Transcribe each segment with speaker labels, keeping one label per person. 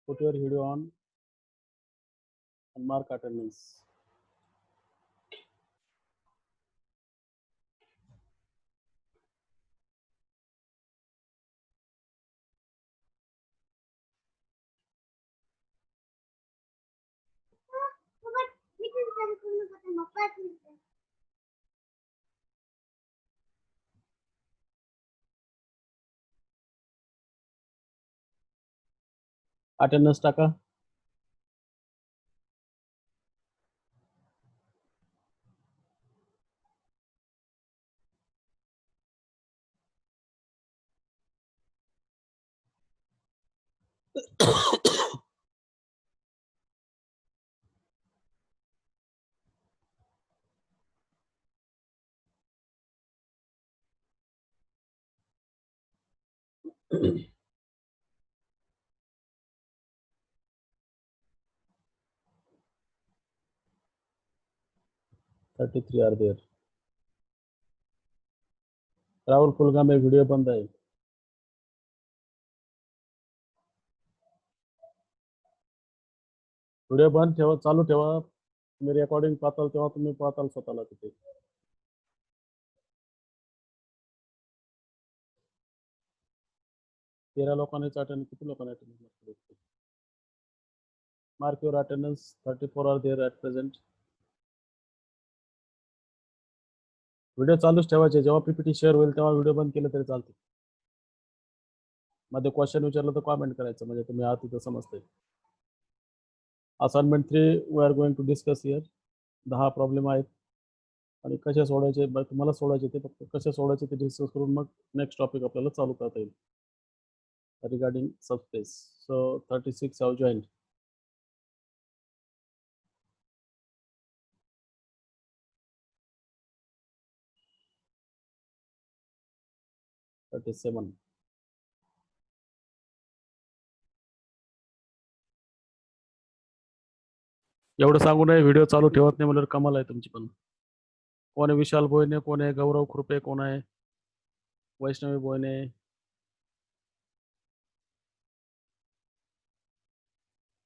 Speaker 1: Put your video on and mark attendance. Attendance टाका. $33 are there. Rahul फुलगा में video बंद है. व्हिडिओ बंद ठेवा, चालू ठेवा. तुम्ही रेकॉर्डिंग पाहताल तेव्हा तुम्ही पाहताल स्वतःला तिथे. 13 लोकांनीच अटेंड, किती लोकांनी attend? Mark your attendance. 34 are there at present. Video चालूच ठेवायचे. जेव्हा पीपीटी शेअर होईल तेव्हा व्हिडिओ बंद केले तरी चालते. मध्ये क्वेश्चन विचारलं तर कॉमेंट करायचं, म्हणजे तुम्ही आहात तिथं समजते. Assignment 3 we are going to discuss here. 10 problem आहेत आणि कसे सोडायचे तुम्हाला सोडायचे, ते फक्त कसे सोडायचे ते डिस्कस करून मग नेक्स्ट टॉपिक आपल्याला चालू करता येईल regarding subspace. So 36 have joined. एवढं सांगू नये, व्हिडिओ चालू ठेवत नाही म्हणजे कमाल आहे तुमची. पण कोण आहे? विशाल बोयने कोण आहे? गौरव खुरपे कोण आहे? वैष्णवी बोयने.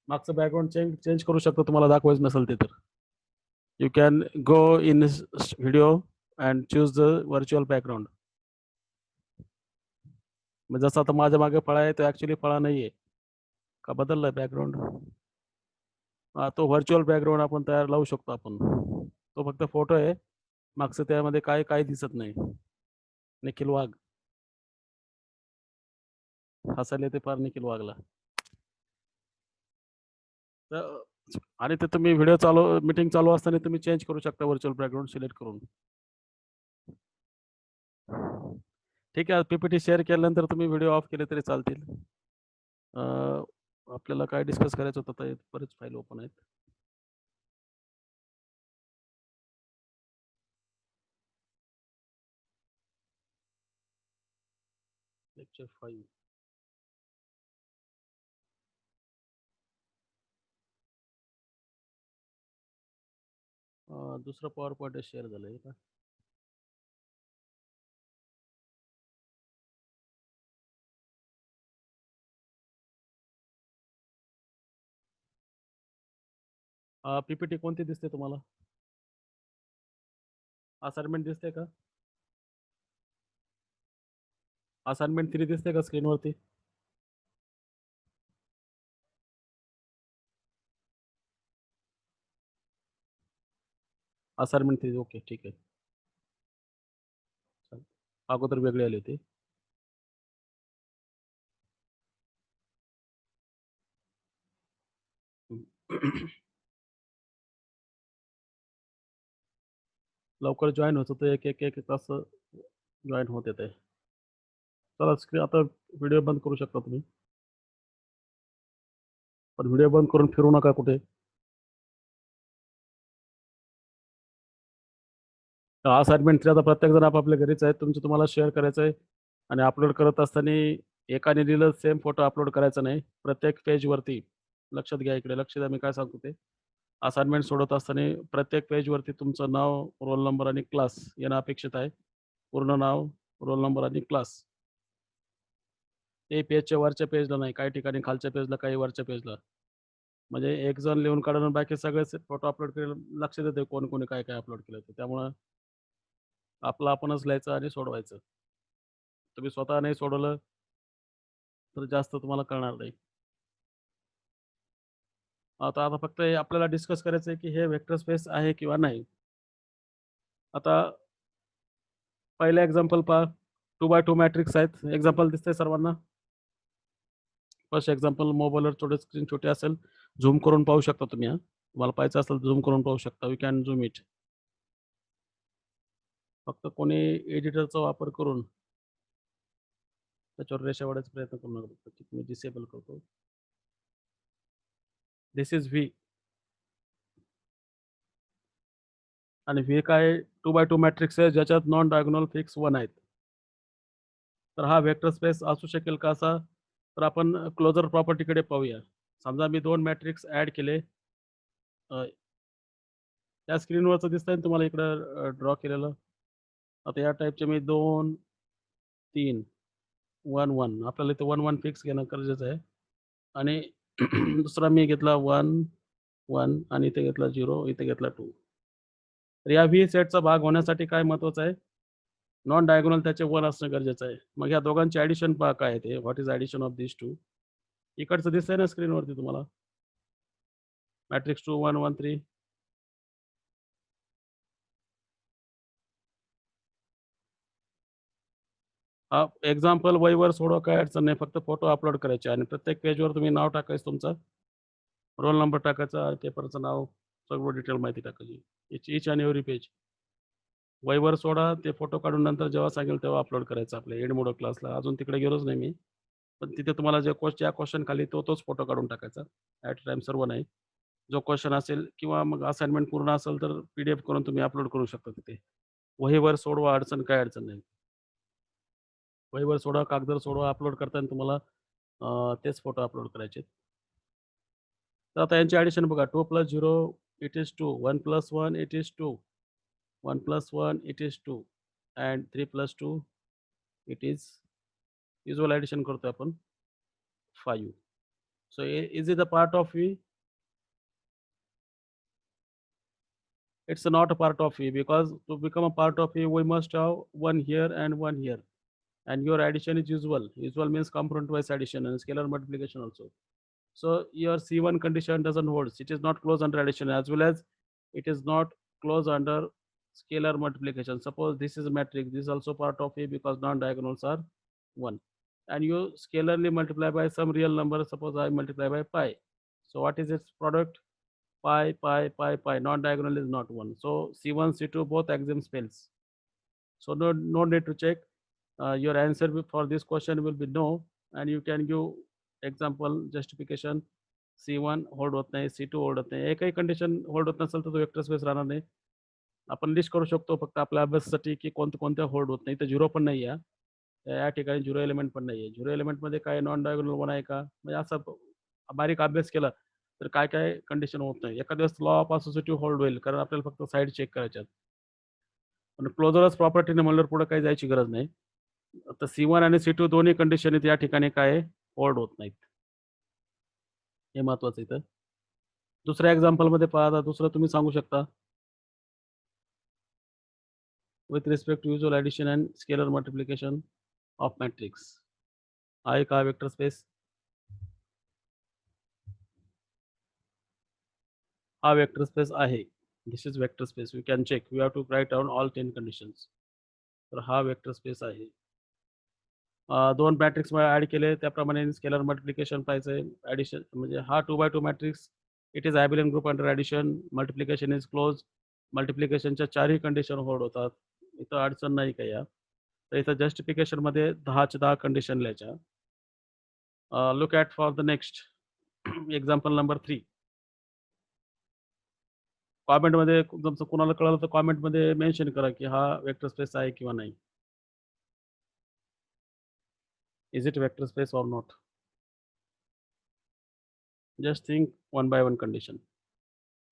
Speaker 1: मागचं बॅकग्राऊंड चेंज करू शकतो तुम्हाला दाखवायचं नसेल ते तर. You can go in video and choose the virtual background. म्हणजे जसं आता माझ्या मागे फळा आहे तो ॲक्च्युली फळा नाही आहे का, बदललाय बॅकग्राऊंड. हा, तो व्हर्च्युअल बॅकग्राऊंड आपण तयार लावू शकतो आपण. तो फक्त फोटो आहे, मागचं त्यामध्ये काय दिसत नाही. निखिल वाघ हसायला ते फार निखिल वाघला. आणि ते तुम्ही व्हिडिओ चालू, मीटिंग चालू असताना तुम्ही चेंज करू शकता व्हर्च्युअल बॅकग्राऊंड सिलेक्ट करून. ठीक आहे. पीपीटी शेअर केल्यानंतर तुम्ही व्हिडिओ ऑफ केले तरी चालतील. आपल्याला काय डिस्कस करायचं होतं, बरेच फाईल ओपन आहेत. लेक्चर 5. दुसरं पॉवर पॉईंट शेअर झालंय का? पीपीटी कोणती दिसते तुम्हाला? असाइनमेंट दिसते का? असाइनमेंट 3 दिसते का स्क्रीनवरती? असाइनमेंट 3 ओके, ठीक आहे. अगोदर वेगळी आली होती. लवकर जॉईन होत होतं, एक तास जॉईन होत येते. चला स्क्रीन आता व्हिडिओ बंद करू शकता तुम्ही, पण व्हिडिओ बंद करून फिरू नका कुठे. असाइनमेंट 3 आता प्रत्येक जण आपापल्या घरीच आहे. तुम्हाला शेअर करायचं आहे आणि अपलोड करत असताना एकाने दिलं सेम फोटो अपलोड करायचा नाही. प्रत्येक पेजवरती लक्षात घ्या, इकडे लक्ष द्या, मी काय सांगतो ते. असाइनमेंट सोडत असताना प्रत्येक पेजवरती तुमचं नाव, रोल नंबर आणि क्लास येणं अपेक्षित आहे. पूर्ण नाव, रोल नंबर आणि क्लास. ते पेजच्या वरच्या पेजला नाही, काही ठिकाणी खालच्या पेजला, काही वरच्या पेजला. म्हणजे एक जण लिहून काढून आणि बाकी सगळेच फोटो अपलोड केले, लक्षात येते कोण कोणी काय काय अपलोड केलं ते. त्यामुळं आपलं आपणच लिहायचं आणि सोडवायचं. तुम्ही स्वतः नाही सोडवलं तर जास्त तुम्हाला कळणार नाही. आता आता फक्त हे आपल्याला डिस्कस करायचं आहे की हे वेक्टर स्पेस आहे किंवा नाही. आता पहिलं एक्झाम्पल पहा. 2x2 मॅट्रिक्स आहेत. एक्झाम्पल दिसतंय सर्वांना? फर्स्ट एक्झाम्पल मोबाईलवर थोडं स्क्रीन छोटी असेल, झूम करून पाहू शकता तुम्ही हां. तुम्हाला पाहायचं असेल तर झूम करून पाहू शकता. We can zoom it. फक्त कोणी एडिटरचा वापर करून त्याच्यावर रेषा ओढायचा प्रयत्न करू नका. फक्त मी डिसेबल करतो. धिस इज व्ही आणि व्ही काय 2x2 मॅट्रिक्स आहे ज्याच्यात नॉन डायगोनल फिक्स 1 आहेत. तर हा वेक्टर स्पेस असू शकेल का असा? तर आपण क्लोजर प्रॉपर्टीकडे पाहूया. समजा मी 2 मॅट्रिक्स ॲड केले. अ, त्या स्क्रीनवरचं दिसतंय ना तुम्हाला इकडं ड्रॉ केलेलं? आता या टाईपचे मी 2, 3, 1, 1 आपल्याला इथे 1, 1 फिक्स घेणं गरजेचं आहे आणि दुसरा मी घेतला 1, 1 आणि इथे घेतला 0, इथे घेतला 2. तर या व्ही सेटचा भाग होण्यासाठी काय महत्त्वाचं आहे? नॉन डायगोनल त्याचे 1 असणं गरजेचं आहे. मग ह्या दोघांची ॲडिशन पहा काय आहे ते? What is addition of this 2? इकडचं दिसतंय ना स्क्रीनवरती तुम्हाला? मॅट्रिक्स 2, 1, 1, 3. हा एक्झाम्पल वहीवर सोडवा काही अडचण नाही. फक्त फोटो अपलोड करायचे आणि प्रत्येक पेजवर तुम्ही नाव टाकायचं तुमचं, रोल नंबर टाकायचा, पेपरचं नाव, सर्व डिटेल माहिती टाकायची. Each and every page. वहीवर सोडा, ते फोटो काढून नंतर जेव्हा सांगेल तेव्हा अपलोड करायचं आपल्या एड मोडो क्लासला. अजून तिकडे गेलोच नाही मी. पण तिथे तुम्हाला जे ज्या क्वेश्चन खाली तोच फोटो काढून टाकायचा. ॲट अ टाईम सर्व नाही. जो क्वेश्चन असेल किंवा मग असाइनमेंट पूर्ण असेल तर पी-डी-एफ करून तुम्ही अपलोड करू शकता तिथे. वहीवर सोडवा, काही अडचण नाही. वहीवर सोडवा, कागदावर सोडवा, अपलोड करताना तुम्हाला तेच फोटो अपलोड करायचे. तर आता यांची ॲडिशन बघा. 2 + 0 it is 2. 1 + 1 it is 2. 1 + 1 it is 2 and 3 + 2 it is usual addition करतोय आपण 5. So is it a part of V? It's not a part of V because to become a part of V, we must have one here and one here. And your addition is usual. Usual means component-wise addition and scalar multiplication also. So your C1 condition doesn't hold. It is not closed under addition as well as it is not closed under scalar multiplication. Suppose this is a matrix. This is also part of A because non-diagonals are 1. And you scalarly multiply by some real number. Suppose I multiply by pi. So what is its product? Pi, pi, pi, pi. Non-diagonal is not 1. So C1, C2 both axioms fails. So no need to check. Your answer for this question will be no, and you can give example justification. C1 hold होत नाही, C2 hold होत नाही. एकही condition hold होत नसेल तर तो vector space राहणार नाही. आपण लिस्ट करू शकतो फक्त आपल्या अभ्यासासाठी की कोणत्या होल्ड होत नाही. तर 0 पण नाही आहे. या ठिकाणी 0 एलिमेंट पण नाही आहे. 0 एलिमेंटमध्ये काय नॉन डायगोनल 1 आहे का? म्हणजे असा बारीक अभ्यास केला तर काय कंडिशन होत नाही. एखाद्या वेळेस लॉ ऑफ असोसिएटिव्ह होल्ड होईल कारण आपल्याला फक्त साईड चेक करायच्यात. पण क्लोजरच प्रॉपर्टीने म्हणल्यावर पुढे काही जायची गरज नाही. आता C1 आणि C2 दोन्ही कंडिशन आहेत या ठिकाणी काय होल्ड होत नाहीत. हे महत्वाचं इथं. दुसऱ्या एक्झाम्पलमध्ये पहा. आता दुसरं तुम्ही सांगू शकता. With respect to usual addition and scalar multiplication of matrix. आहे का वेक्टर स्पेस? हा वेक्टर स्पेस आहे. This is vector space. We can check. We have to write down all 10 conditions. तर हा वेक्टर स्पेस आहे. 2 मॅट्रिक्स ॲड केले त्याप्रमाणे scalar multiplication पाहिजे. ॲडिशन म्हणजे हा 2x2 matrix it is abelian group under addition. Multiplication is close. मल्टिप्लिकेशनच्या 4ही कंडिशन होल्ड होतात. इथं अडचण नाही काही या. तर इथं जस्टिफिकेशनमध्ये 10च्या 10 कंडिशन लिहायच्या. Look at for the next example number 3. कॉमेंटमध्ये तुमचं कुणाला कळलं तर कॉमेंटमध्ये मेन्शन करा की हा वेक्टर स्पेस आहे किंवा नाही. Is it vector space or not? Just think one by one condition.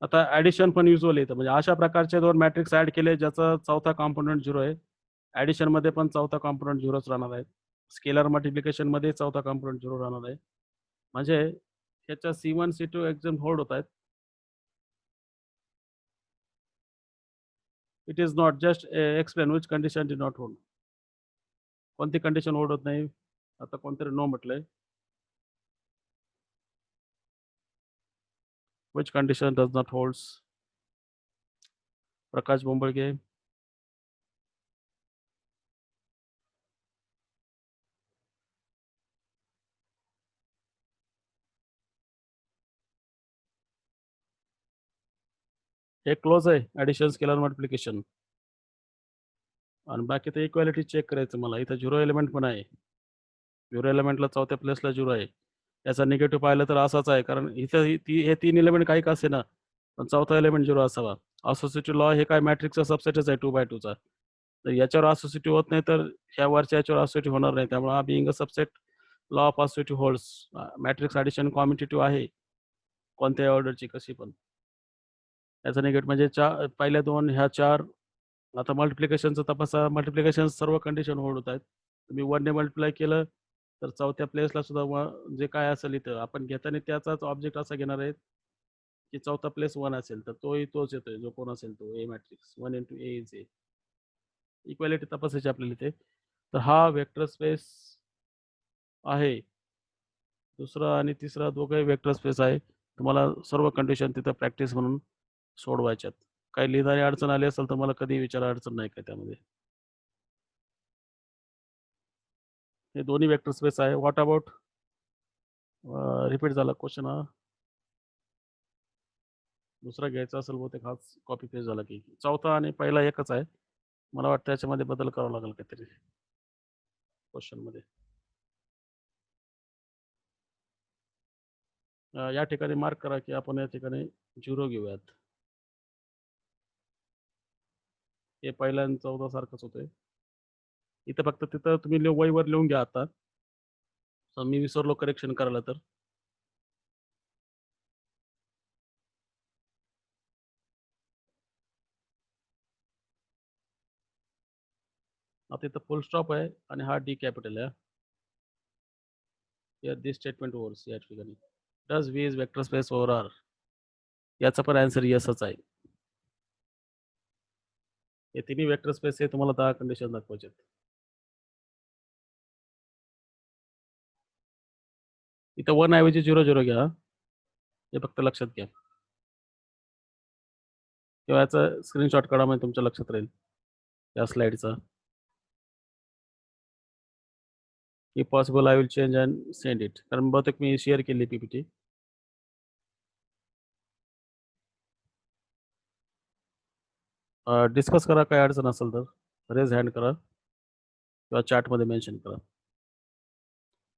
Speaker 1: आता ॲडिशन पण युजुअल येतं म्हणजे अशा प्रकारचे 2 मॅट्रिक्स ॲड केले ज्याचा चौथा कॉम्पोनंट 0 आहे. ॲडिशनमध्ये पण चौथा कॉम्पोनंट 0च राहणार आहे. स्केलर मल्टिप्लिकेशन मध्ये चौथा कॉम्पोनंट 0 राहणार आहे. म्हणजे ह्याच्या C1 C2 एक्झाम होल्ड होत आहेत. It is not just explain which condition did not hold. कोणती कंडिशन होल्ड होत नाही? आता कोणतरी नो म्हटलंय. Which condition does not holds? Prakash Bombalge. हे क्लोज आहे ॲडिशन स्केलर मल्टिप्लिकेशन. आणि बाकी तर इक्वॅलिटी चेक करायचं मला. इथं 0 एलिमेंट पण आहे. 0 एलिमेंटला चौथ्या प्लेसला 0 आहे. याचा निगेटिव्ह पाहिलं तर असाच आहे, कारण इथं हे 3 एलिमेंट काही का असे ना, पण चौथा एलिमेंट 0 असावा. असोसिएटिव्ह लॉ हे काय मॅट्रिक्सचा सबसेटच आहे 2x2 चा. तर याच्यावर असोसिएटिव्ह होत नाही, तर ह्या वरच्या याच्यावर असोसिएटिव्ह होणार नाही. त्यामुळे हा being a subset law of associative holds. Matrix addition commutative आहे कोणत्याही ऑर्डरची कशी पण. याचा निगेटिव्ह म्हणजे पहिल्या 2 ह्या 4. आता मल्टिप्लिकेशनचं तपासा. मल्टिप्लिकेशन सर्व कंडिशन होल्ड होत आहेत. तुम्ही 1 ने मल्टिप्लाय केलं तर चौथ्या प्लेसला सुद्धा जे काय असेल इथं आपण घेताना त्याचाच ऑब्जेक्ट असा घेणार आहे की चौथा प्लेस 1 असेल तर तोच येतोय जो कोण असेल तो A matrix 1 into A is a. Equality तपासायची आपल्याला इथे. तर हा वेक्टर स्पेस आहे. दुसरा आणि तिसरा दोघंही वेक्टर स्पेस आहे. तुम्हाला सर्व कंडिशन तिथं प्रॅक्टिस म्हणून सोडवायच्यात. काही लिहिणारी अडचण आली असेल तर मला कधी विचारा, अडचण नाही काय त्यामध्ये. हे दोन्ही वेक्टर स्पेस आहे. व्हॉट अबाउट रिपीट झाला क्वेश्चन हा. दुसरा घ्यायचा असेल बहुतेक हाच कॉपी पेस्ट झाला की. चौथा आणि पहिला एकच आहे. मला वाटतं याच्यामध्ये बदल करावा लागेल काहीतरी क्वेश्चन मध्ये. या ठिकाणी मार्क करा की आपण या ठिकाणी 0 घेऊयात. हे पहिला आणि चौथा सारखंच होतंय. इथं फक्त तिथं तुम्ही वहीवर लिहून घ्या आता. मी विसरलो करेक्शन करायला तर. आता इथं फुल स्टॉप आहे आणि हा डी कॅपिटल आहे. या दिस स्टेटमेंट ओव्हर्स या ठिकाणी. Does V is vector space over R? याचा पण आन्सर येसच आहे. हे तिन्ही वेक्टर स्पेस हे तुम्हाला 10 कंडिशन दाखवायचे. इथं 1 ऐवजी 0 0 घ्या. हे फक्त लक्षात घ्या. किंवा याचा स्क्रीनशॉट काढा म्हणजे तुमच्या लक्षात राहील या स्लाइडचा. की possible I will change and send it. कारण बहुतेक मी शेअर केली पीपीटी. डिस्कस करा काय अडचण असेल तर रेज हँड करा किंवा चॅटमध्ये मेन्शन करा.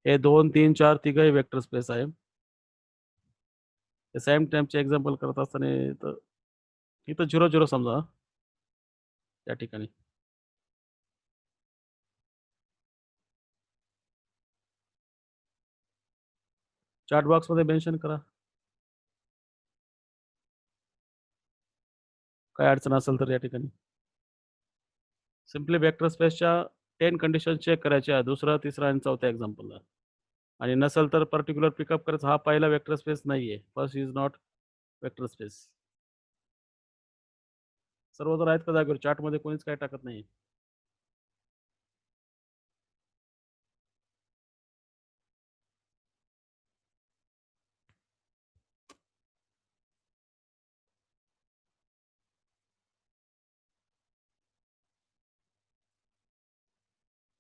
Speaker 1: हे 2 3 4 तिघही वेक्टर स्पेस आहे. हे सेम टाइमचे एक्झाम्पल करत असताना इथं 0 0 समजा त्या ठिकाणी. चॅट बॉक्समध्ये मेन्शन करा काय अडचण असेल तर या ठिकाणी. सिम्पली वेक्टर स्पेसच्या 10 कंडिशन चेक करायच्या दुसरा तिसरा आणि चौथ्या एक्झाम्पलला. आणि नसेल तर पर्टिक्युलर पिकअप करायचा. हा पहिला वेक्टर स्पेस नाहीये. First is not vector space. सर्व जर आहेत का जागेवर? चॅटमध्ये कोणीच काय टाकत नाही.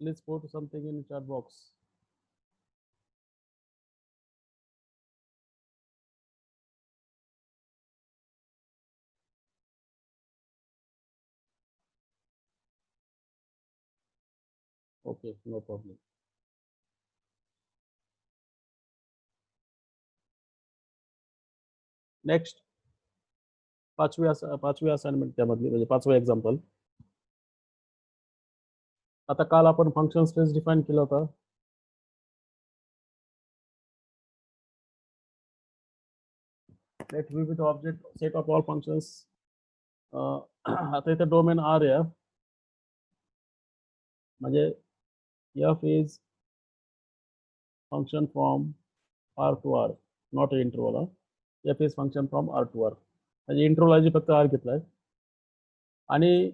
Speaker 1: Please put something in chat box. Okay, no problem. Next पाचवी असाइनमेंट त्यामधली म्हणजे 5वं एक्झाम्पल. आता काल आपण फंक्शन स्पेस डिफाईन केला होता. Let V with object set of all functions. आता इथे डोमेन आर आहे. म्हणजे F is function from R to R, not an interval. F is function from R to R. म्हणजे इंटरव्हलची फक्त R घेतलाय आणि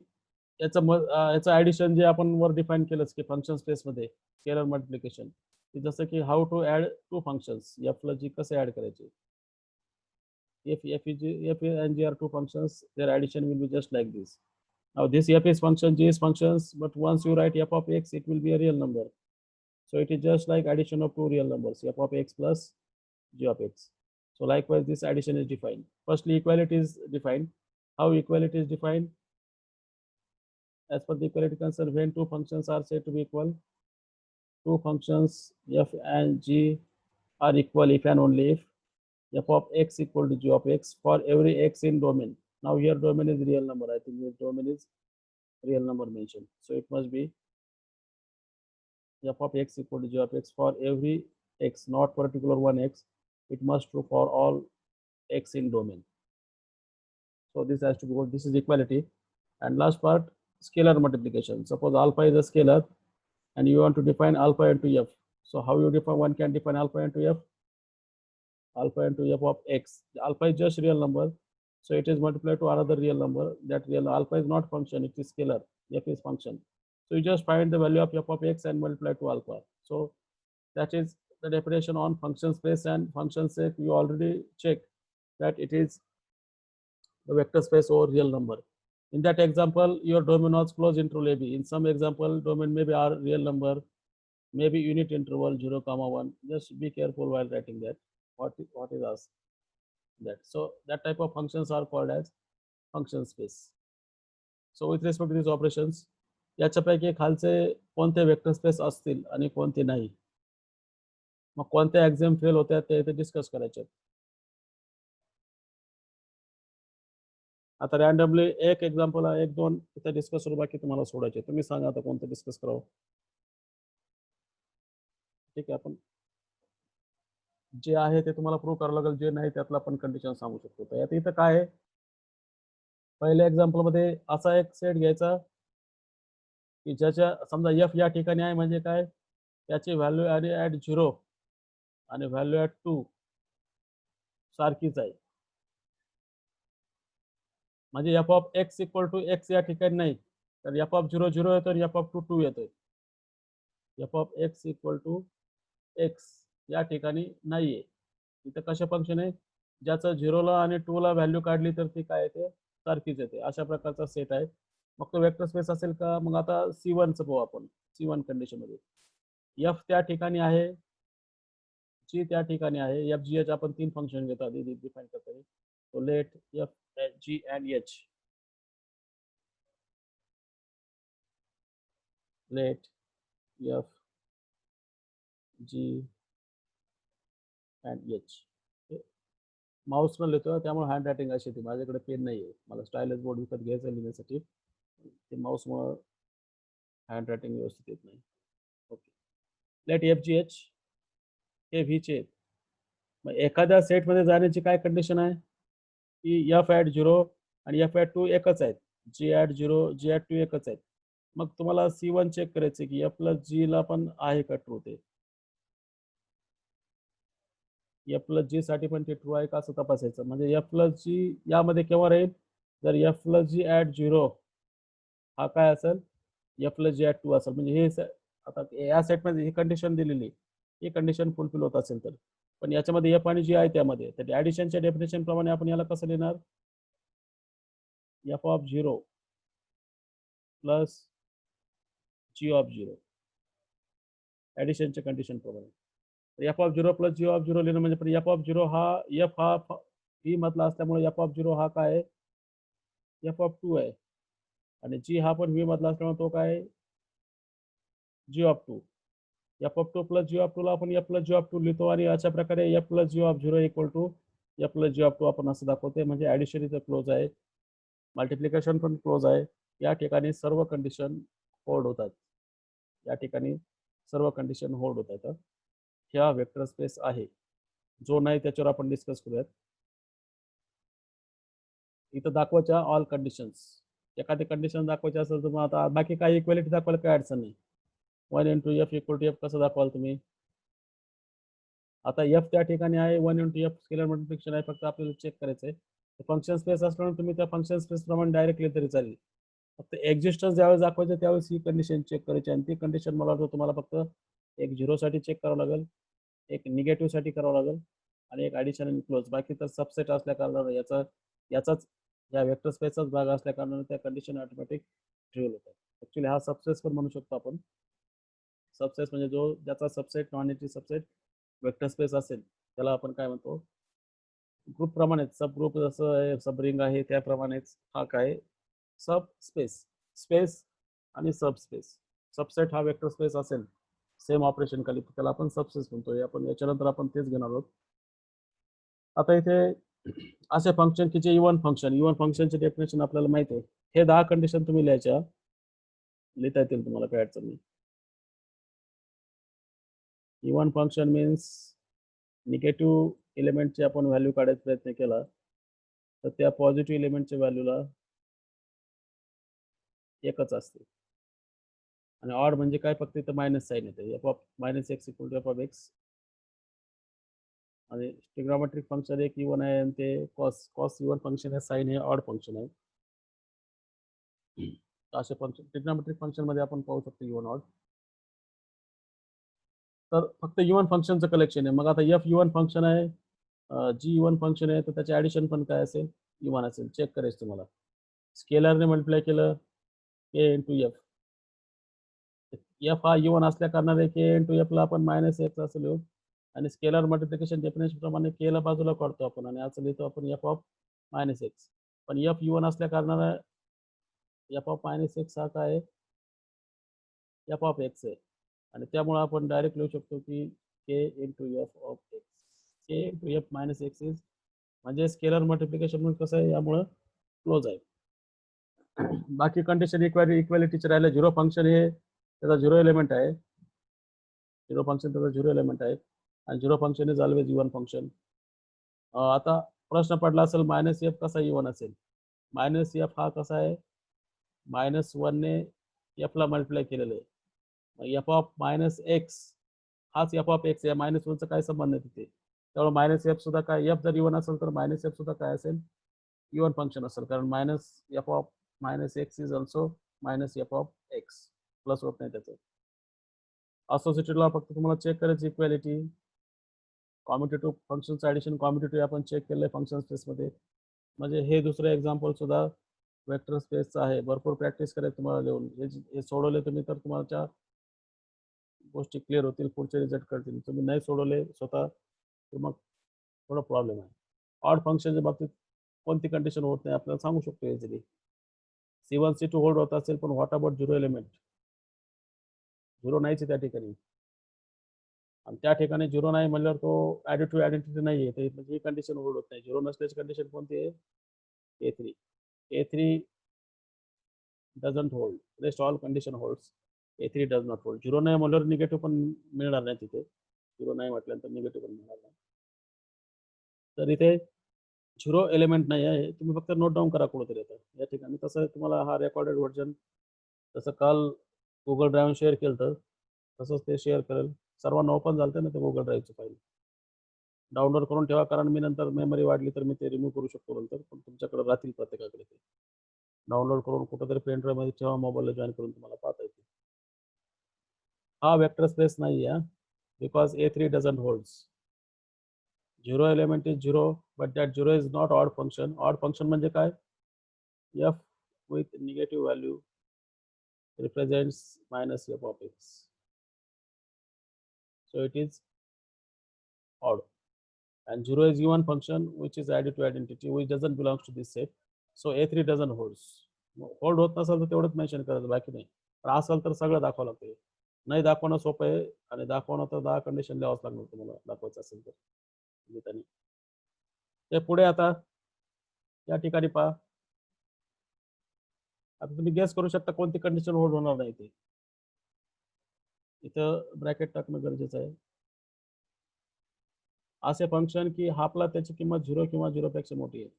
Speaker 1: याचं ऍडिशन जे आपण वर डिफाईन केलंच की फंक्शन स्पेसमध्ये स्केलर मल्टिप्लिकेशन, जसं की how to add two functions, एफला जी कसे ऍड करायचे. F and G are two functions, their addition will be just like this. Now this F is function, G is functions, but once you write F of X, it will be a real number. So it is just like addition of two real numbers, F of X plus G of X. So likewise, this addition is defined. Firstly, equality is defined. How equality is defined? As per the equality concern, when two functions are said to be equal, two functions F and G are equal if and only if F of X equal to G of X for every X in domain. Now here domain is real number. I think this domain is real number mentioned. So it must be F of X equal to G of X for every X, not particular one X. It must true for all X in domain. So this has to be what, this is equality. And last part, scalar multiplication. Suppose alpha is a scalar and you want to define alpha into F. So how you define, one can define alpha into F? Alpha into F of X. Alpha is just real number. So it is multiplied to another real number. That real alpha is not function, it is scalar. F is function. So you just find the value of F of X and multiply to alpha. So that is the definition on function space and function set. You already checked that it is the vector space over real number. In that example, your domain was closed interval AB. In some example, domain may be R real number, maybe unit interval 0, 1. Just be careful while writing that. What is asked that. So that type of functions are called as function space. So with respect to these operations, याच्यापैकी खालचे कोणते vector space असतील आणि कोणते नाही, मग कोणते exam fail होत्या ते इथे डिस्कस करायचे. आता रॅन्डमली एक एक्झाम्पल एक दोन इथे डिस्कस करू, बाकी तुम्हाला सोडायचे. तुम्ही सांगा आता कोणतं डिस्कस करावं. ठीक आहे, आपण जे आहे ते तुम्हाला प्रूव्ह करावं लागेल, जे नाही त्यातला आपण कंडिशन सांगू शकतो. तर यात इथं काय आहे, पहिल्या एक्झाम्पल मध्ये असा एक सेट घ्यायचा की ज्याच्या समजा एफ या ठिकाणी आहे म्हणजे काय, त्याची व्हॅल्यू आणि ॲट 0 आणि व्हॅल्यू ॲट 2 सारखीच आहे. म्हणजे F of X equal to X या ठिकाणी नाही, तर एफ ऑफ 0 0 येतो आणि एफ ऑफ 2 2 येतोय. F of X equal to X या ठिकाणी नाहीये. इथं कशा फंक्शन आहे, ज्याचं 0ला आणि 2ला व्हॅल्यू काढली तर ती काय येते, सारखीच येते. अशा प्रकारचा सेट आहे. मग तो वेक्टर स्पेस असेल का, मग आता C1चं पाहू आपण. C1 कंडिशन मध्ये एफ त्या ठिकाणी आहे, जी त्या ठिकाणी आहे, एफ जी एच आपण तीन फंक्शन घेतो आधी डिफाइन करतो. तो let F g and h, let F g and h. माऊसनं लिहितो त्यामुळे हँड रायटिंग अशी येते. माझ्याकडे पेन नाही आहे, मला स्टायलस बोर्ड विकत घ्यायचं लिहिण्यासाठी. ते माऊसमुळं हँड रायटिंग व्यवस्थित येत नाही. Okay, let F G H हे व्हीचे आहेत. मग एखाद्या सेटमध्ये जाण्याची काय कंडिशन आहे की एफ ॲट 0 आणि एफ ॲट 2 एकच आहेत, जी ॲट 0 जी ॲट 2 एकच आहेत. मग तुम्हाला C1 चेक करायचे की एफ प्लस जी ला पण आहे का ट्रू, ते एफ प्लस जी साठी पण ते ट्रू आहे का असं तपासायचं. म्हणजे एफ प्लस जी यामध्ये केव्हा राहील, जर एफ प्लस जी ॲट 0 हा काय असेल, एफ प्लस जी ॲट 2 असेल. म्हणजे हे आता या सेटमध्ये ही कंडिशन दिलेली, ही कंडिशन फुलफिल होत असेल तर. पण याच्यामध्ये एफ आणि जी आहे त्यामध्ये, तर ॲडिशनच्या डेफिनेशन प्रमाणे आपण याला कसं लिहिणार, f of 0 plus G of 0 ॲडिशनच्या कंडिशन प्रमाणे. F of 0 plus G of 0 लिहिणं म्हणजे, पण एफ ऑफ 0 हा एफ हा व्ही मधला असल्यामुळे एफ ऑफ 0 हा काय आहे, एफ ऑफ 2 आहे, आणि जी हा पण व्ही मधला असल्यामुळे तो काय आहे, g of 2. F of 2 plus G of 2 ला आपण एफ प्लस जी ऑफ 2 लिहितो, आणि अशा प्रकारे F plus G of 0 equal to F plus G of 2 आपण असं दाखवते. म्हणजे ॲडिशन इथं क्लोज आहे, मल्टिप्लिकेशन पण क्लोज आहे. या ठिकाणी सर्व कंडिशन होल्ड होतात, या ठिकाणी सर्व कंडिशन होल्ड होतात. ह्या वेक्टर स्पेस आहे. जो नाही त्याच्यावर आपण डिस्कस करूयात. इथं दाखवायच्या ऑल कंडिशन्स, एखादी कंडिशन दाखवायची असेल तर मग आता बाकी काही इक्वेलिटी दाखवायला काही अडचण नाही. 1 into F equal to F कसं दाखवाल तुम्ही, आता एफ त्या ठिकाणी आहे 1 इंटू एफ स्केलर मल्टिप्लिकेशन आहे, फक्त आपल्याला चेक करायचं आहे. फंक्शन स्पेस असल्यामुळे तुम्ही त्या फंक्शन स्पेस प्रमाणे डायरेक्टली तरी चालेल. फक्त एक्झिस्टन्स ज्यावेळेस दाखवायचं त्यावेळेस ही कंडिशन चेक करायची आणि ती कंडिशन मला वाटतं तुम्हाला फक्त एक झिरोसाठी चेक करावं लागेल, एक निगेटिव्हसाठी करावं लागेल आणि एक ॲडिशन आणि क्लोज. बाकी तर सबसेट असल्या कारणानं याचाच या वेक्टर स्पेसचाच भाग असल्या कारणानं त्या कंडिशन ऑटोमॅटिक ट्रू होतात. ॲक्च्युली हा सबस्पेस पण म्हणू शकतो आपण. सबस्पेस म्हणजे ज्याचा subset non negative subset vector space असेल त्याला आपण काय म्हणतो, ग्रुप प्रमाणेच सब ग्रुप जसं आहे सब रिंग आहे त्याप्रमाणेच हा काय सब स्पेस, स्पेस आणि सब स्पेस. सबसेट हा वेक्टर स्पेस असेल सेम ऑपरेशन खाली त्याला आपण सबस्पेस म्हणतोय. आपण याच्यानंतर आपण तेच घेणार आहोत. आता इथे असे फंक्शन की जे इवन फंक्शनचे डेफिनेशन आपल्याला माहिती आहे. हे 10 कंडिशन तुम्ही लिहिता येतील तुम्हाला, काय अडचण नाही. इवन फंक्शन मीन्स निगेटिव्ह एलिमेंटची आपण व्हॅल्यू काढायचा प्रयत्न केला तर त्या पॉझिटिव्ह एलिमेंटच्या व्हॅल्यूला एकच असते. आणि ऑड म्हणजे काय, फक्त इथं मायनस साईन येते, F of minus X equal to F of X. आणि ट्रिग्नोमेट्रिक फंक्शन एक इवन आहे आणि ते कॉस इवन फंक्शन आहे, साईन हे ऑड फंक्शन आहे. असे फंक्शन ट्रिग्नोमेट्रिक फंक्शन मध्ये आपण पाहू शकतो इवन ऑड. तर फक्त इवन फंक्शनचं कलेक्शन आहे. मग आता एफ इवन फंक्शन आहे, जी इवन फंक्शन आहे तर त्याचे ॲडिशन पण काय असेल, इवन असेल. चेक करायचं तुम्हाला. स्केलरने मल्टिप्लाय केलं के इंटू एफ, एफ हा इवन असल्या कारणाने के इंटू एफला आपण मायनस एक्स असं लिहू आणि स्केलर मल्टिप्लिकेशन डेफिनेशन प्रमाणे के ला बाजूला काढतो आपण आणि असं लिहितो आपण एफ ऑफ मायनस एक्स. पण एफ इवन असल्या कारणाने एफ ऑफ मायनस एक्स हा काय एफ ऑफ एक्स आहे आणि त्यामुळे आपण डायरेक्ट लिहू शकतो की k into f of x, k into f minus x is म्हणजे स्केलर मल्टिप्लिकेशन म्हणून कसं आहे यामुळं क्लोज आहे. बाकी कंडिशन इक्वॅलिटीचे राहिले. झिरो फंक्शन हे त्याचा झिरो एलिमेंट आहे, झिरो फंक्शन त्याचा झिरो एलिमेंट आहे आणि zero function is always even function. आता प्रश्न पडला असेल मायनस एफ कसा इवन असेल. मायनस एफ हा कसा आहे, मायनस वनने एफला मल्टिप्लाय केलेलं आहे. एफ ऑफ मायनस एक्स हाच एफ ऑफ एक्स, या मायनस वनचा काय संबंध आहे तिथे. त्यामुळे मायनस एफ सुद्धा काय, एफ जर इवन असेल तर मायनस एफ सुद्धा काय असेल, इवन फंक्शन असेल. कारण minus F of minus x is also minus F of x, plus होत नाही त्याचं. असोसिएटेड लॉ फक्त तुम्हाला चेक करायची इक्वॅलिटी. कॉम्युटेटिव्ह फंक्शनचं ॲडिशन कॉम्युटेटिव्ह आपण चेक केलं फंक्शन स्पेसमध्ये. म्हणजे हे दुसरं एक्झाम्पल सुद्धा वेक्टर स्पेसचं आहे. भरपूर प्रॅक्टिस करायचं तुम्हाला लिहून. हे सोडवले तुम्ही तर तुम्हाला गोष्टी क्लिअर होतील, पुढचे रिझल्ट करतील. तुम्ही नाही सोडवले स्वतः तर मग थोडा प्रॉब्लेम आहे. ऑड फंक्शनच्या बाबतीत कोणती कंडिशन होत नाही आपल्याला सांगू शकतो इझिली. C1 C2 होल्ड होत असेल पण what about zero element, zero नाहीच त्या ठिकाणी. आणि त्या ठिकाणी झिरो नाही म्हणल्यावर तो ॲडिटिव्ह आयडेंटिटी नाही आहे, म्हणजे ही कंडिशन होल्ड होत नाही. झिरो नसल्याची कंडिशन कोणती आहे, A3. A3 doesn't hold, rest all condition holds, A3 does not hold. Zero नाही म्हणल्यावर निगेटिव्ह पण मिळणार नाही तिथे, झिरो नाही म्हटल्यानंतर निगेटिव्ह पण मिळणार नाही. तर इथे झिरो एलिमेंट नाही आहे, तुम्ही फक्त नोट डाऊन करा कुठेतरी येतं या ठिकाणी. तसं तुम्हाला हा रेकॉर्डेड व्हर्जन जसं काल गुगल ड्राईव्ह शेअर केलं तर तसंच ते शेअर करेल. सर्वांना ओपन झालं ना ते गुगल ड्राईव्हची फाईल, डाउनलोड करून ठेवा. कारण मी नंतर मेमरी वाढली तर मी ते रिमूव्ह करू शकतो नंतर, पण तुमच्याकडे राहतील प्रत्येकाकडे. ते डाउनलोड करून कुठेतरी पेन ड्राईव्ह मध्ये ठेवा, मोबाईलला जॉईन करून तुम्हाला पाहता येते. हा वेक्टर स्पेस नाही आहे because A3 doesn't holds. Zero element is zero but that zero is not odd function. Odd function म्हणजे काय, F with negative value represents minus f of x. So it is odd. And 0 is even function which is added to identity which doesn't belong to this set. So A3 doesn't holds. Hold होत नसेल तर तेवढंच mention करायचं, बाकी नाही. पण असेल तर सगळं दाखवावं लागतं. नाही दाखवणं सोपं आहे आणि दाखवणं तर 10 कंडिशन द्यावंच लागणार तुम्हाला दाखवायचं असेल तर. ते पुढे आता या ठिकाणी पहा. आता तुम्ही गेस करू शकता कोणती कंडिशन होल्ड होणार नाही ते. इथं ब्रॅकेट टाकणं गरजेचं आहे. असे फंक्शन की हाफला त्याची किंमत 0 किंवा 0 पेक्षा मोठी आहे.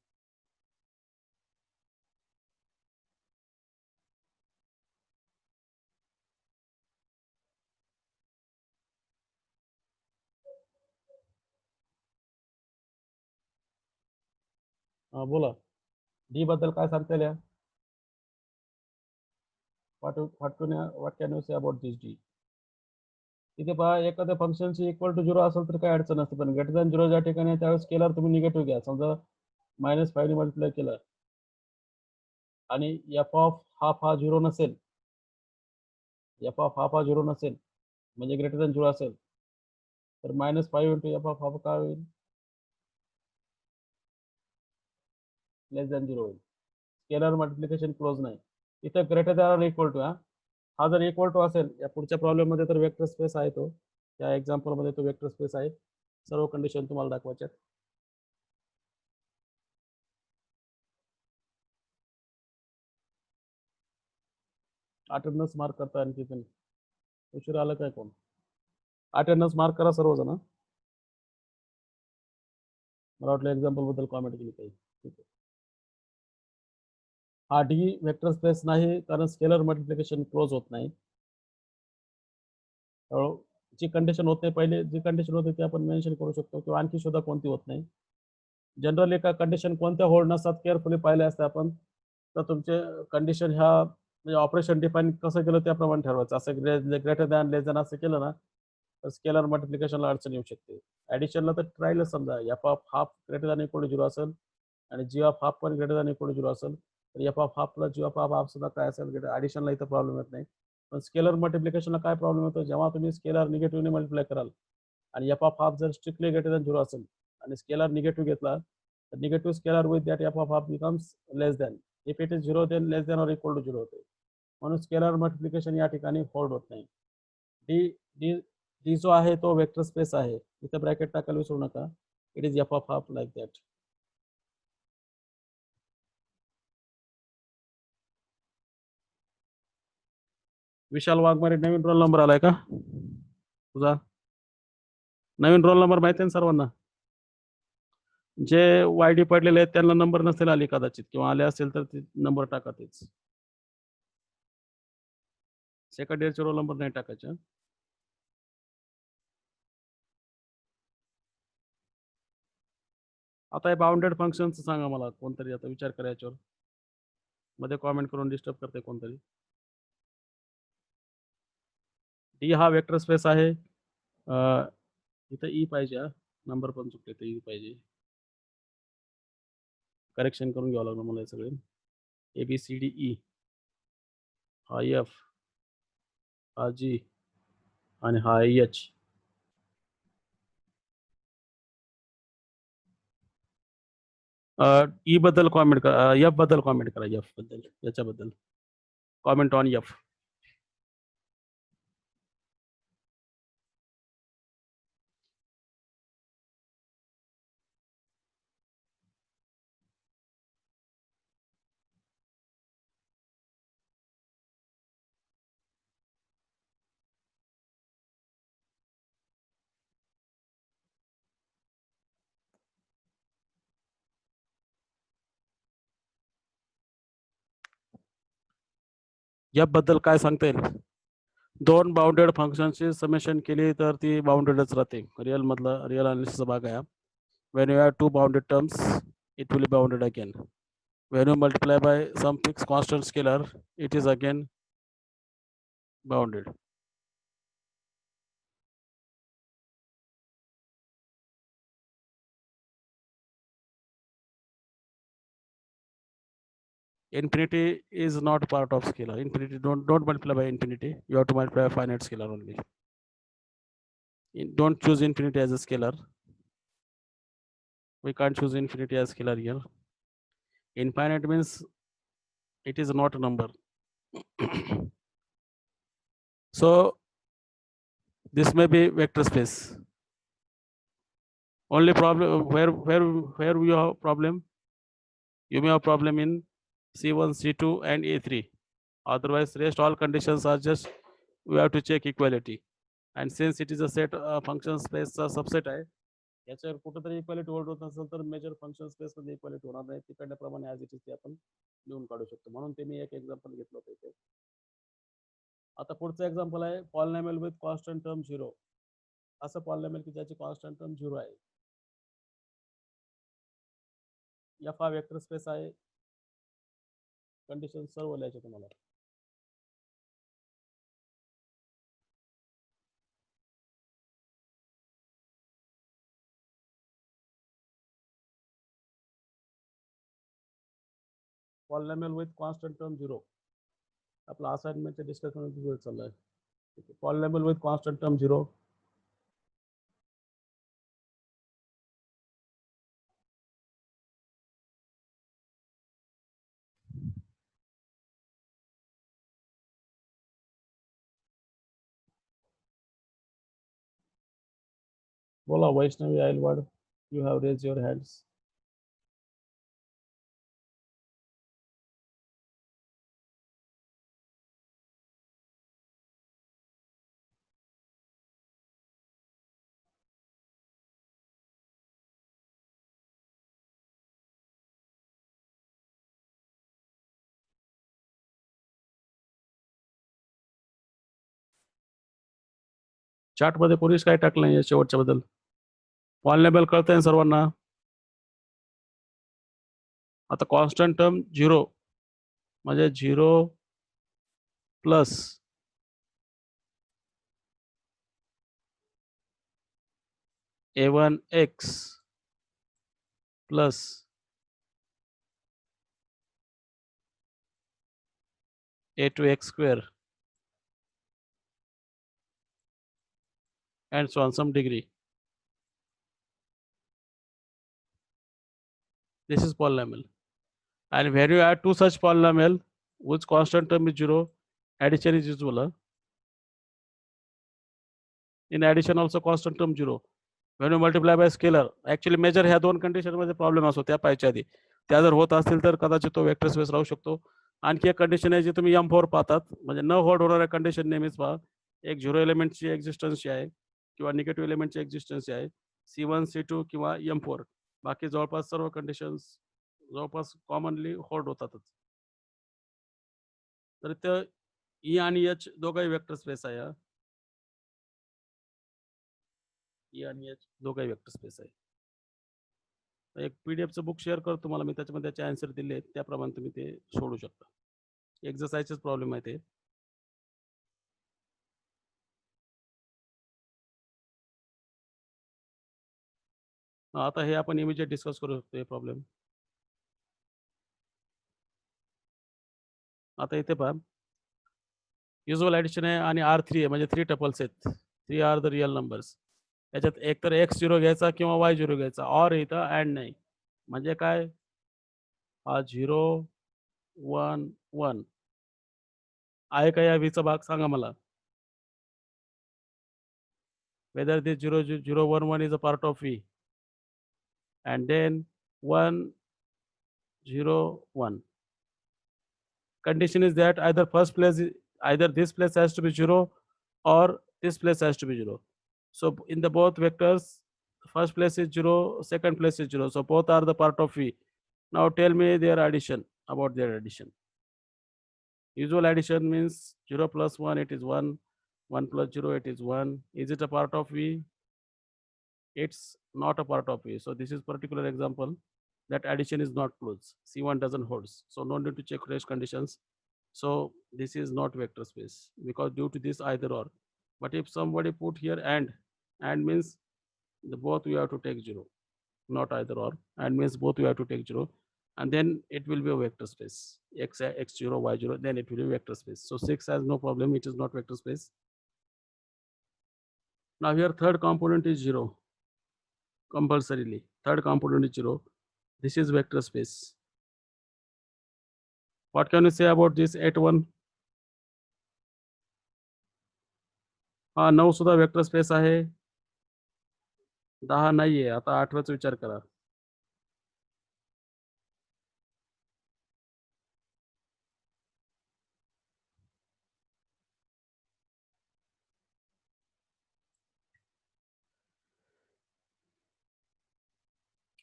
Speaker 1: बोला. डी बद्दल काय सांगता येईल? What can you say about this D? इथे पहा, एखाद्या फंक्शनची इक्वल टू 0 असेल तर काही अडचण नसते, पण ग्रेटर दॅन 0 ज्या ठिकाणी आहे, त्यावेळेस स्केलर तुम्ही निगेटिव्ह घ्या. समजा -5 ने मल्टिप्लाय केलं आणि एफ ऑफ हाफ हा 0 नसेल, एफ ऑफ हाफ हा 0 नसेल म्हणजे ग्रेटर दॅन 0 असेल, तर -5 इंटू एफ ऑफ हाफ काय होईल? लेस दॅन 0 होईल. स्केलर मल्टिप्लिकेशन क्लोज नाही. इथं greater than or equal to, हा जर इक्वल टू असेल, या पुढच्या प्रॉब्लेम मध्ये तर वेक्टर स्पेस आहे तो, या एक्झाम्पल मध्ये तो वेक्टर स्पेस आहे. सर्व कंडिशन तुम्हाला दाखवायच्या. अटेंडन्स मार्क करता आणखी पण उशीर आलं काय कोण? अटेंडन्स मार्क करा सर्वजण. मला वाटलं एक्झाम्पल बद्दल कॉमेंट केली काही. ठीक आहे. हा डी वेक्टर स्पेस नाही, कारण स्केलर मल्टिप्लिकेशन क्लोज होत नाही. जी कंडिशन होत नाही, पहिले जी कंडिशन होते ती आपण मेन्शन करू शकतो, किंवा आणखी सुद्धा कोणती होत नाही. जनरली का कंडिशन कोणत्या होल्ड नसतात, केअरफुली पाहिले असते आपण, तर तुमचे कंडिशन ह्या म्हणजे ऑपरेशन डिफाईन कसं केलं त्याप्रमाणे ठरवायचं. असं ग्रेटर दॅन लेस दॅन असं केलं ना, तर स्केलर मल्टिप्लिकेशनला अडचण येऊ शकते. ॲडिशनला तर ट्रायला समजा F of half greater than equal to 0 असेल आणि जी ऑफ हाफ पण ग्रेटर दॅन इक्वल टू 0 असेल, तर F of half plus G of half सुद्धा काय असेल, ॲडिशनला इथं प्रॉब्लेम येत नाही. पण स्केलर मल्टिप्लिकेशनला काय प्रॉब्लेम होतो, जेव्हा तुम्ही स्केलर निगेटिव्हने मल्टिप्लाय कराल आणि एफ ऑफ हाफ जर स्ट्रिक्टली ग्रेटर दॅन 0 असेल आणि स्केलर निगेटिव्ह घेतला, तर negative scalar with that F of half becomes less than. If it is 0 then less than or equal to 0 होते. म्हणून स्केलर मल्टिप्लिकेशन या ठिकाणी होल्ड होत नाही. डी डी डी जो आहे तो वेक्टर स्पेस आहे. इथे ब्रॅकेट टाकायला विसरू नका. It is F of half like that. Vishal Waghmare Naveen roll number आलाय का तुझा? नवीन रोल नंबर माहिती आहे ना सर्वांना? जे वायडी पडलेले आहेत त्यांना नंबर नसेल आले कदाचित, किंवा आले असेल तर ते नंबर टाका तेच. सेकंड इयरचे रोल नंबर नाही टाकायचे. आता हे बाउंडेड फंक्शनचं सांगा मला कोणतरी, आता विचार करा याच्यावर. मध्ये कॉमेंट करून डिस्टर्ब करते कोणतरी. डी हा वेक्टर स्पेस आहे. इथं ई पाहिजे, नंबर पण चुकले, तर ई पाहिजे. करेक्शन करून घ्यावं लागलं मला हे सगळे. ABCDE, हा एफ, हा जी आणि हा एच. ई बद्दल कॉमेंट करा, एफ बद्दल कॉमेंट करा, एफ बद्दल, याच्याबद्दल कॉमेंट ऑन एफ. एफ बद्दल काय सांगता येईल? दोन बाउंडेड फंक्शनची समेशन केली तर ती बाउंडेडच राहते. रिअल मधला रिअल अनालिसिसचा भाग आहे. when you have two bounded terms, it will be bounded again. When you multiply by some fixed constant scalar, it is again bounded. Infinity is not part of scalar. Infinity, don't multiply by infinity. You have to multiply by finite scalar only. Don't choose infinity as a scalar. We can't choose infinity as scalar here. Infinite means it is not a number. So this may be vector space. Only problem where we have problem, you may have problem in C1, C2 and A3. Otherwise rest all conditions are just, we have to check equality. And since it is a set function space subset आहे, याच्यावर कुठेतरी equality hold होत नसेल तर major function space मध्ये equality होणार नाही. तिकडल्याप्रमाणे as it is ते आपण लिहून काढू शकतो. म्हणून ते मी एक एक्झाम्पल घेतलं होतं इथे. आता पुढचं एक्झाम्पल आहे पॉलिनॉमियल विथ कॉन्स्टंट टर्म 0. असं पॉलिनॉमियल की ज्याची कॉन्स्टंट टर्म 0 आहे. एफ हा वेक्टर स्पेस आहे. कंडिशन सर्व लिहायचे तुम्हाला. Polynomial with constant term 0. आपला असाइनमेंटच्या डिस्कशन वेळ चाललाय. Polynomial with constant term 0. बोला Vaishnavi Aylawad, you have raise your hands. Chart मध्ये कोणीच काय टाकलं नाही शेवटच्या बद्दल. पॉलिनॉमियल कळतंय सर्वांना. आता कॉन्स्टंट टर्म 0 म्हणजे 0 plus a1x plus a2x square and so on some degree. This is polynomial. And when you add two such polynomial which constant term is 0, addition is usual. In addition also constant term 0. When you multiply by scalar, actually measure ह्या दोन condition मध्ये problem असतो त्या पाहिजे आधी. त्या जर होत असतील तर कदाचित तो वेक्टर स्पेस राहू शकतो. आणखी एक कंडिशन आहे जी तुम्ही M4 पाहतात, म्हणजे न होल्ड होणाऱ्या कंडिशन नेहमीच पहा. एक 0 एलिमेंटची एक्झिस्टन्स आहे किंवा निगेटिव्ह एलिमेंटची एक्झिस्टन्स आहे, C1 C2 किंवा M4. बाकी जवळपास सर्व कंडिशन्स जवळपास कॉमनली होल्ड होतातच. तर इथं E आणि H दोघंही वेक्टर स्पेस आहे. E आणि H दोघंही वेक्टर स्पेस आहे. एक पीडीएफचं बुक शेअर करतो तुम्हाला मी, त्याच्यामध्ये त्याचे आन्सर दिले आहेत, त्याप्रमाणे तुम्ही ते सोडू शकता. एक्झरसाइजचेच प्रॉब्लेम आहे ते. आता हे आपण इमिजिएट डिस्कस करू शकतो हे प्रॉब्लेम. आता इथे पहा, युजुअल ॲडिशन आहे आणि R3 आहे, म्हणजे 3 टपल्स आहेत. 3 आर द रिअल नंबर्स. याच्यात एक तर x0 घ्यायचा किंवा y0 घ्यायचा, और इथं अँड नाही. म्हणजे काय, हा 0 1 1 आहे का या व्हीचा भाग सांगा मला. whether this 0 0 1 1 is a part of V, and then 1 0 1. Condition is that either either this place has to be 0 or this place has to be 0. So in the both vectors, first place is 0, second place is 0. So both are the part of V. Now tell me their addition, about their addition. Usual addition means 0 plus 1, it is 1. 1 plus 0, it is 1. Is it a part of V? It's not a part of V. So this is particular example that addition is not closed. C1 doesn't hold. So no need to check rest conditions. So this is not vector space because due to this either or. But if somebody put here and means the both we have to take 0, not either or, and means both we have to take 0, and then it will be a vector space. X0, Y0, then it will be vector space. So 6 has no problem, it is not vector space. Now here third component is 0. Compulsorily, third component is 0. This is vector space. What can you say about this 8-1? हा 9 सुद्धा vector space आहे. 10 नाहीये. आता 8वाचा विचार करा.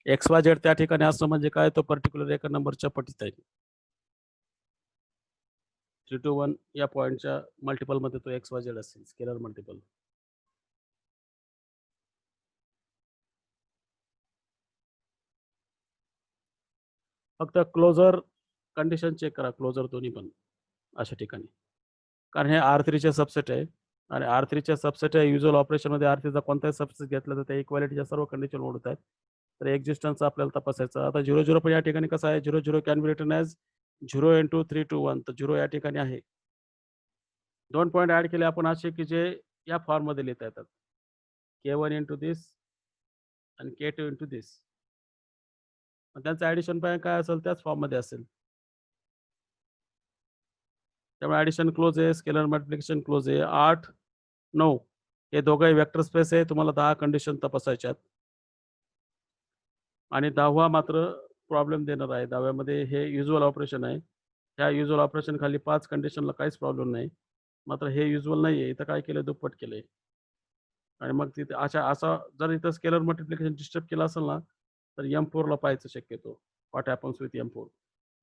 Speaker 1: XYZ त्या ठिकाणी असं म्हणजे काय, तो पर्टिक्युलर एका नंबरच्या पटीत आहे. 3 to 1 या पॉईंटच्या मल्टिपल मध्ये तो XYZ असेल, स्केलर मल्टिपल. फक्त क्लोजर कंडिशन चेक करा, क्लोजर दोन्ही पण अशा ठिकाणी. कारण हे R3चे सबसेट आहे आणि R3चे सबसेट आहे. युज्युअल ऑपरेशनमध्ये R3चा कोणताही सबसेट घेतला तर त्या इक्वालिटीच्या सर्व कंडिशन ओढत आहेत. तर एक्झिस्टन्स आपल्याला तपासायचं. आता 0 पण या ठिकाणी कसं आहे, 0 can be written as 0 into 3 to 1. तर 0 या ठिकाणी आहे. 2 पॉइंट ॲड केले आपण असे की जे या फॉर्ममध्ये लिहिता येतात. K1 इंटू दिस आणि K2 इंटू दिस. त्यांचं ॲडिशन पण काय असेल त्याच फॉर्ममध्ये असेल. त्यामुळे ॲडिशन क्लोज आहे, स्केलर मल्टिप्लिकेशन क्लोज आहे. 8, 9 हे दोघंही वेक्टर स्पेस आहे. तुम्हाला 10 कंडिशन तपासायच्यात. आणि 10वा मात्र प्रॉब्लेम देणार आहे. 10व्यामध्ये हे युज्युअल ऑपरेशन आहे. ह्या युज्युअल ऑपरेशन खाली 5 कंडिशनला काहीच प्रॉब्लेम नाही. मात्र हे युज्युअल नाही आहे. इथं काय केलं, दुप्पट केलंय. आणि मग तिथे असा जर इथं स्केलर मल्टिप्लिकेशन डिस्टर्ब केलं असेल ना, तर M4ला पाहायचं शक्यतो. What happens with M4.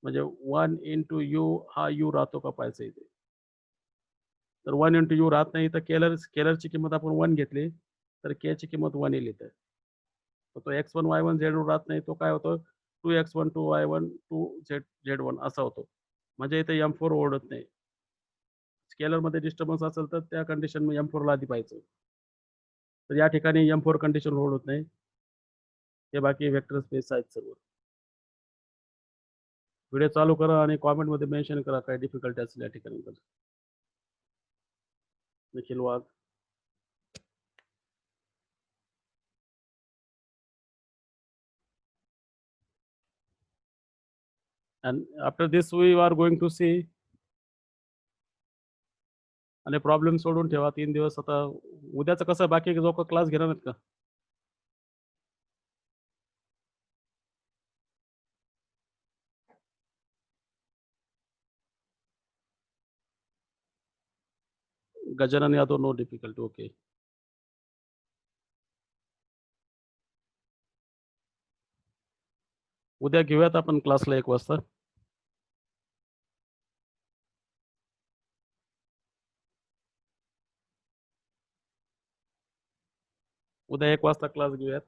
Speaker 1: म्हणजे 1 इंटू यू हा यू राहतो का पाहायचं इथे. तर 1 इंटू यू राहत नाही, तर स्केलरची किंमत आपण 1 घेतली, तर Kची किंमत 1 येईल इथे. तर तो X1, Y1, Z1 राहत नाही. तो काय होतो 2X1, 2Y1, 2Z1 असा होतो. म्हणजे इथे M4 ओढत नाही. स्केलरमध्ये डिस्टर्बन्स असेल तर त्या कंडिशन M4ला आधी पाहायचं. तर या ठिकाणी M4 कंडिशन होल्ड होत नाही. हे बाकी वेक्टर स्पेस आहेत सर्व. व्हिडिओ चालू करा आणि कॉमेंटमध्ये मेन्शन करा काय डिफिकल्टी असेल या ठिकाणी. तर निखिल वाघ. And after this we are going to see आणि प्रॉब्लेम सोडून ठेवा 3 दिवस. आता उद्याचं कसं बाकी लोक क्लास घेणार आहेत का? Gajanan Yadav, no difficulty. Okay. उद्या घेऊयात आपण क्लासला 1 वाजता. उद्या 1 वाजता क्लास घेऊयात.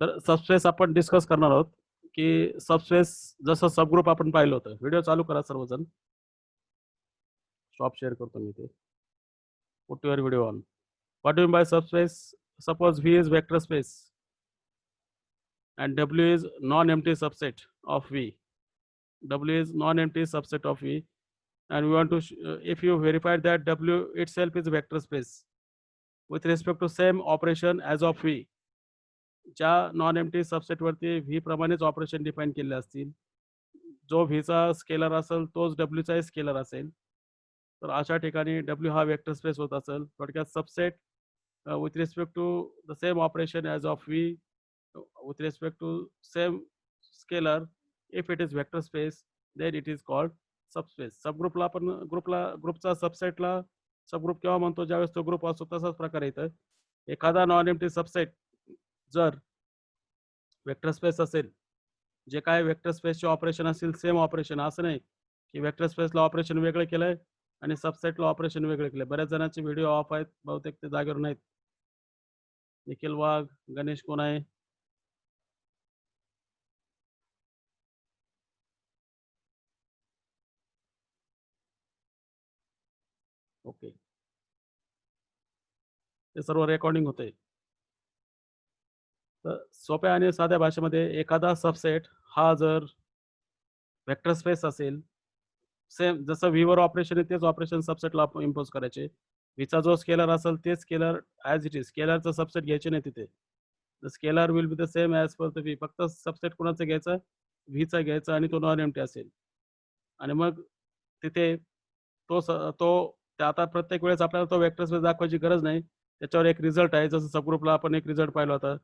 Speaker 1: तर सबस्पेस आपण डिस्कस करणार आहोत की सबस्पेस जसं सबग्रुप आपण पाहिलं होतं. व्हिडिओ चालू करा सर्वजण. स्टॉप शेअर करतो मी ते. Put your video on. What do you mean by subspace? Suppose V is vector space and W is non-empty subset of V. W is non-empty subset of V, and we want to if you verify that W itself is vector space with respect to same operation as of V. ज्या non empty सबसेटवरती V प्रमाणेच operation define केले असतील, जो व्हीचा scalar असेल तोच डब्ल्यूचाही scalar असेल, तर अशा ठिकाणी डब्ल्यू हा वेक्टर स्पेस होत असेल. थोडक्यात subset with respect to the same operation as of V with respect to same scalar, if it is vector space then it is called subspace. सबग्रुपला आपण ग्रुपचा सबसेटला सबग्रुप केव्हा म्हणतो, ज्यावेळेस तो ग्रुप असतो. तसाच प्रकार येतं. एखादा नॉन एम्प्टी सबसेट जर वेक्टर स्पेस असेल, जे काय वेक्टर स्पेसचे ऑपरेशन असतील सेम ऑपरेशन, असं नाही की वेक्टर स्पेसला ऑपरेशन वेगळं केलंय आणि सबसेटला ऑपरेशन वेगळं केलंय. बऱ्याच जणांचे व्हिडिओ ऑफ आहेत, बहुतेक ते जागेवर नाहीत. निखिल वाघ, गणेश कोण आहे? ओके. ते सर्व रेकॉर्डिंग होते. तर सोप्या आणि साध्या भाषेमध्ये एखादा सबसेट हा जर वेक्टर स्पेस असेल, सेम जसं व्हीवर ऑपरेशन आहे तेच ऑपरेशन सबसेटला इम्पोज करायचे. व्हीचा जो स्केलर असेल ते स्केलर ॲज इट इज, स्केलरचं सबसेट घ्यायचे नाही तिथे. The scalar will be the same as per the V. फक्त सबसेट कोणाचं घ्यायचं, व्हीचा घ्यायचा आणि तो नॉन एम्प्टी असेल. आणि मग तिथे तो ते आता प्रत्येक वेळेस आपल्याला तो वेक्टर स्पेस दाखवायची गरज नाही. त्याच्यावर एक रिझल्ट आहे. जसं सबग्रुपला आपण एक रिझल्ट पाहिला होता.